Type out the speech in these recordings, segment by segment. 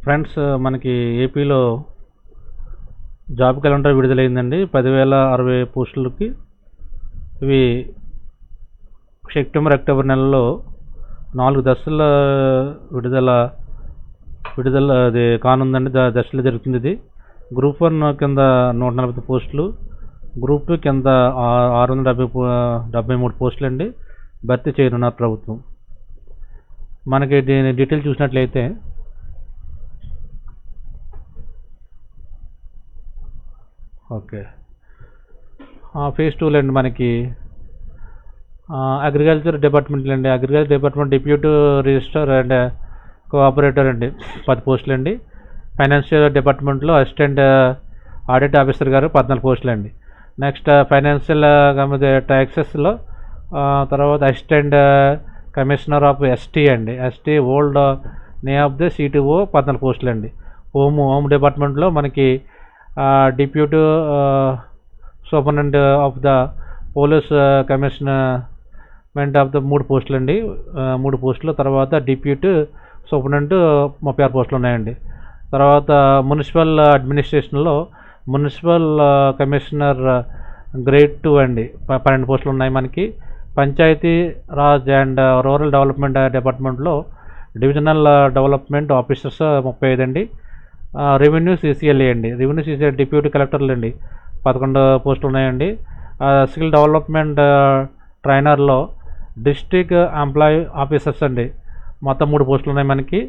Friends, మనకి ఏపీలో job calendar విడుదలైందండి. 10,060 పోస్టులకి. ఇవి సెప్టెంబర్, అక్టోబర్ నెలలో 4 దశల విడుదల అది కానుందండి. దశలో జరుగుతుంది ఇది. గ్రూప్ 1 కింద 140 పోస్టులు, గ్రూప్ 2 కింద 673 పోస్టులు అండి భర్తీ చేయనున్నారు ప్రభుత్వం. మనకి దీని డీటెయిల్ చూసినట్లయితే ఓకే, ఫేజ్ 2 అండి. మనకి అగ్రికల్చర్ డిపార్ట్మెంట్ అండి. Agriculture department deputy registrar and co-operator అండి 10 పోస్టులు అండి. ఫైనాన్షియల్ డిపార్ట్మెంట్లో అసిస్టెంట్ ఆడిట్ ఆఫీసర్ గారు 14 పోస్టులు అండి. నెక్స్ట్ ఫైనాన్షియల్ ట్యాక్సెస్లో తర్వాత అసిస్టెంట్ కమిషనర్ ఆఫ్ ఎస్టీ అండి. ఎస్టీ ఓల్డ్ నే ఆఫ్ ది సిటిఓ 14 పోస్టులు అండి. హోమ్ డిపార్ట్మెంట్లో మనకి deputy superintendent of the police commissionerate of the 3 పోస్టులు అండి. 3 పోస్టులు. తర్వాత డిప్యూటీ సూపరింటెండెంట్ 36 పోస్టులు ఉన్నాయండి. తర్వాత మున్సిపల్ అడ్మినిస్ట్రేషన్లో మున్సిపల్ కమిషనర్ గ్రేడ్ 2 అండి 12 పోస్టులు ఉన్నాయి మనకి. Panchayati Raj and rural development డిపార్ట్మెంట్లో డివిజనల్ డెవలప్మెంట్ ఆఫీసర్స్ 35 అండి. రెవెన్యూ సీసీఎల్ఏ అండి. రెవెన్యూ సీసీఎల్ డిప్యూటీ కలెక్టర్లు అండి 11 పోస్టులు ఉన్నాయండి. స్కిల్ డెవలప్మెంట్ ట్రైనర్లో డిస్ట్రిక్ట్ ఎంప్లాయీ ఆఫీసర్స్ అండి మొత్తం 3 పోస్టులు ఉన్నాయి మనకి.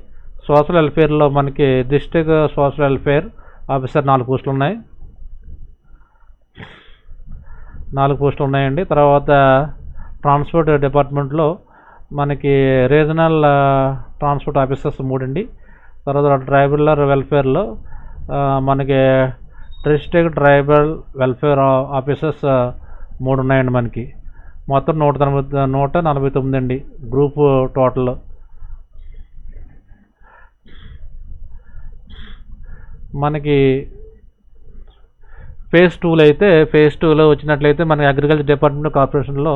సోషల్ వెల్ఫేర్లో మనకి డిస్ట్రిక్ట్ సోషల్ వెల్ఫేర్ ఆఫీసర్ 4 పోస్టులు ఉన్నాయి. 4 పోస్టులు ఉన్నాయండి. తర్వాత ట్రాన్స్పోర్ట్ డిపార్ట్మెంట్లో మనకి రీజనల్ ట్రాన్స్పోర్ట్ ఆఫీసర్స్ 3 అండి. తర్వాత ట్రైబల్ వెల్ఫేర్లో మనకి డిస్ట్రిక్ట్ ట్రైబల్ వెల్ఫేర్ ఆఫీసర్స్ 3 ఉన్నాయండి మనకి. మొత్తం 149 అండి గ్రూప్ టోటల్. మనకి ఫేజ్ 2లో వచ్చినట్లయితే మనకి అగ్రికల్చర్ డిపార్ట్మెంట్ కార్పొరేషన్లో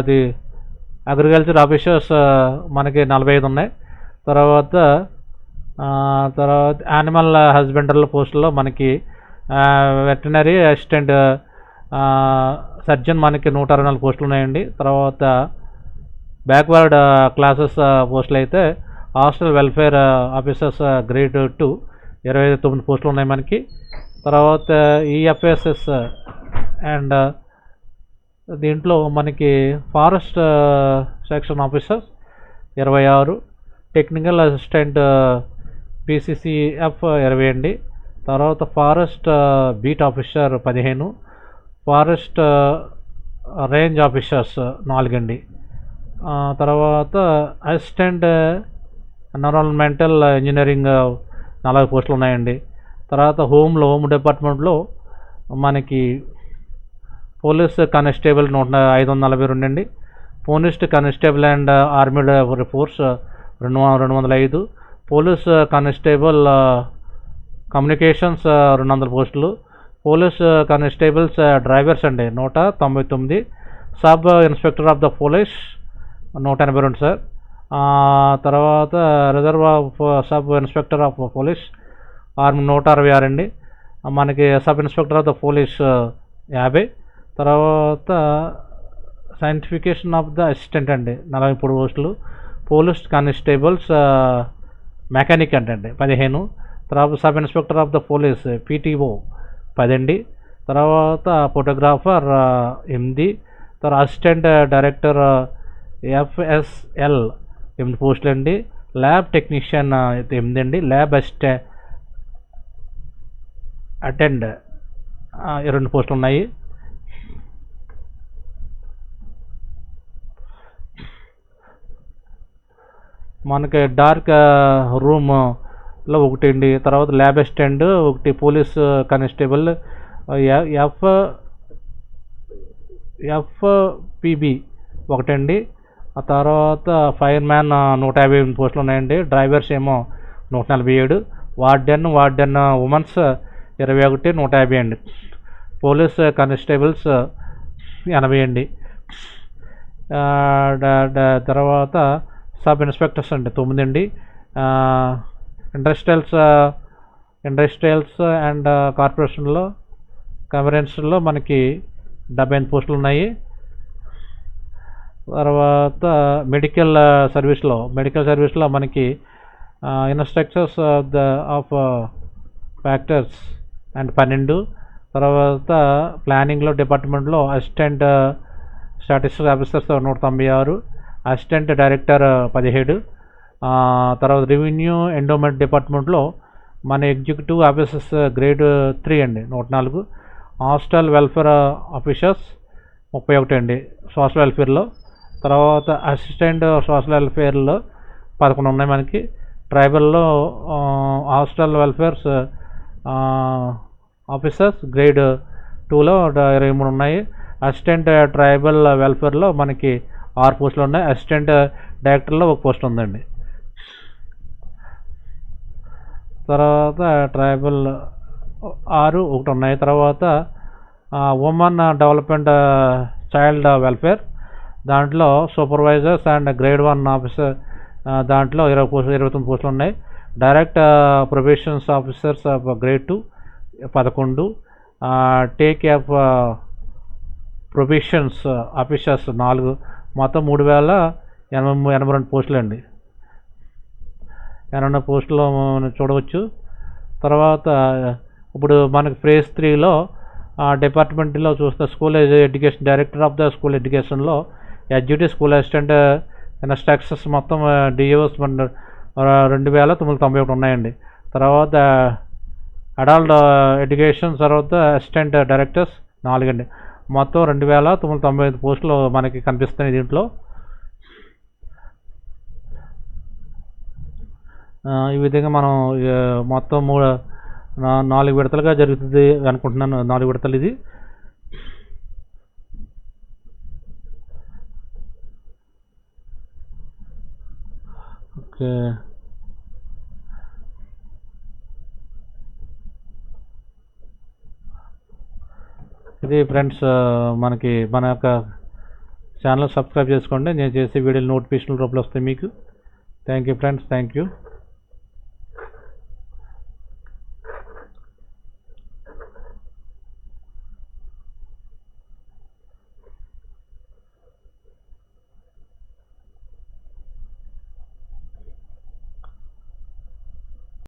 అది అగ్రికల్చర్ ఆఫీసర్స్ మనకి 45 ఉన్నాయి. తర్వాత యానిమల్ హస్బెండరీ పోస్టులో మనకి వెటనరీ అసిస్టెంట్ సర్జన్ మనకి 164 పోస్టులు ఉన్నాయండి. తర్వాత బ్యాక్వర్డ్ క్లాసెస్ పోస్టులు అయితే హాస్టల్ వెల్ఫేర్ ఆఫీసర్స్ గ్రేడ్ 2 29 పోస్టులు ఉన్నాయి మనకి. తర్వాత ఈఎఫ్ఎస్ఎస్ అండ్ దీంట్లో మనకి forest section officers 26, technical assistant PCCF 20 అండి. తర్వాత forest beat officer 15, forest range officers 4 అండి. తర్వాత అసిస్టెంట్ ఎన్విరాన్మెంటల్ ఇంజనీరింగ్ 40 పోస్టులు ఉన్నాయండి. తర్వాత హోమ్ డిపార్ట్మెంట్లో మనకి పోలీస్ కానిస్టేబుల్ 542 అండి. Police constable and armed force 205, police constable communications 200 పోస్టులు, పోలీస్ కానిస్టేబుల్స్ డ్రైవర్స్ అండి 199, sub inspector of the police 182 sir. తర్వాత reserve sub inspector of police army 166 అండి. మనకి sub inspector of the police 50. తర్వాత సైంటిఫికేషన్ of the assistant అండి 43 పోస్టులు, police constables mechanic అండి 15. తర్వాత sub inspector of the police PTO 10 అండి. తర్వాత ఫోటోగ్రాఫర్ 8. తర్వాత అసిస్టెంట్ డైరెక్టర్ ఎఫ్ఎస్ఎల్ 8 పోస్టులు అండి. ల్యాబ్ టెక్నీషియన్ 8 అండి. ల్యాబ్ అటెండ్ 2 పోస్టులు ఉన్నాయి. మనకి డార్క్ రూమ్లో 1 అండి. తర్వాత ల్యాబ్ అసిస్టెంట్ 1, పోలీస్ కానిస్టేబుల్ ఎఫ్పిబి 1 అండి. ఆ తర్వాత ఫైర్ మ్యాన్ 158 పోస్టులు ఉన్నాయండి. డ్రైవర్స్ ఏమో 147, వార్డెన్ ఉమెన్స్ 21, 150 అండి. పోలీస్ కానిస్టేబుల్స్ 80 అండి. తర్వాత సబ్ ఇన్స్పెక్టర్స్ అండి 9 అండి. ఇండస్ట్రియల్స్ అండ్ కార్పొరేషన్లో కమరెన్స్లో మనకి 78 పోస్టులు ఉన్నాయి. తర్వాత మెడికల్ సర్వీస్లో మనకి ఇన్స్ట్రక్టర్స్ ఆఫ్ ఫ్యాక్టర్స్ అండ్ 12. తర్వాత ప్లానింగ్లో డిపార్ట్మెంట్లో assistant statistics officers 196, assistant director 17. తర్వాత రెవెన్యూ ఎండోమెంట్ డిపార్ట్మెంట్లో మన ఎగ్జిక్యూటివ్ ఆఫీసర్స్ గ్రేడ్ 3 అండి 104, హాస్టల్ వెల్ఫేర్ ఆఫీసర్స్ 31 అండి సోషల్ వెల్ఫేర్లో. తర్వాత అసిస్టెంట్ సోషల్ వెల్ఫేర్లో 11 ఉన్నాయి మనకి. ట్రైబల్లో హాస్టల్ వెల్ఫేర్స్ ఆఫీసర్స్ గ్రేడ్ 2లో 23 ఉన్నాయి. అసిస్టెంట్ ట్రైబల్ వెల్ఫేర్లో మనకి 6 పోస్టులు ఉన్నాయి. అసిస్టెంట్ డైరెక్టర్లో 1 పోస్ట్ ఉందండి. తర్వాత ట్రైబల్ 6 1 ఉన్నాయి. తర్వాత ఉమెన్ డెవలప్మెంట్ చైల్డ్ వెల్ఫేర్ దాంట్లో సూపర్వైజర్స్ అండ్ గ్రేడ్ 1 ఆఫీసర్ దాంట్లో 29 పోస్టులు ఉన్నాయి. Direct probations officers grade 2 11, take off probations officers 4, మొత్తం 3082 పోస్టులు అండి. 82 పోస్టులు మనం చూడవచ్చు. తర్వాత ఇప్పుడు మనకి ఫేజ్ 3లో డిపార్ట్మెంట్లో చూస్తే school education director of the school ఎడ్యుకేషన్లో ఎడ్యూటీ స్కూల్ అసిస్టెంట్ ఇన్స్ట్రక్టర్స్ మొత్తం డిఓస్ 2991 ఉన్నాయండి. తర్వాత అడల్ట్ ఎడ్యుకేషన్ తర్వాత అసిస్టెంట్ డైరెక్టర్స్ 4 అండి. మొత్తం 2995 పోస్టులు మనకి కనిపిస్తున్నాయి దీంట్లో. ఈ విధంగా మనం మొత్తం 4 విడతలుగా జరుగుతుంది అనుకుంటున్నాను. 4 విడతలు ఇది. ఓకే, ఇది ఫ్రెండ్స్ మనకి మన యొక్క ఛానల్ సబ్స్క్రైబ్ చేసుకోండి. నేను చేసే వీడియోలు నోటిఫికేషన్ రూపంలో వస్తాయి మీకు. Thank you friends, thank you.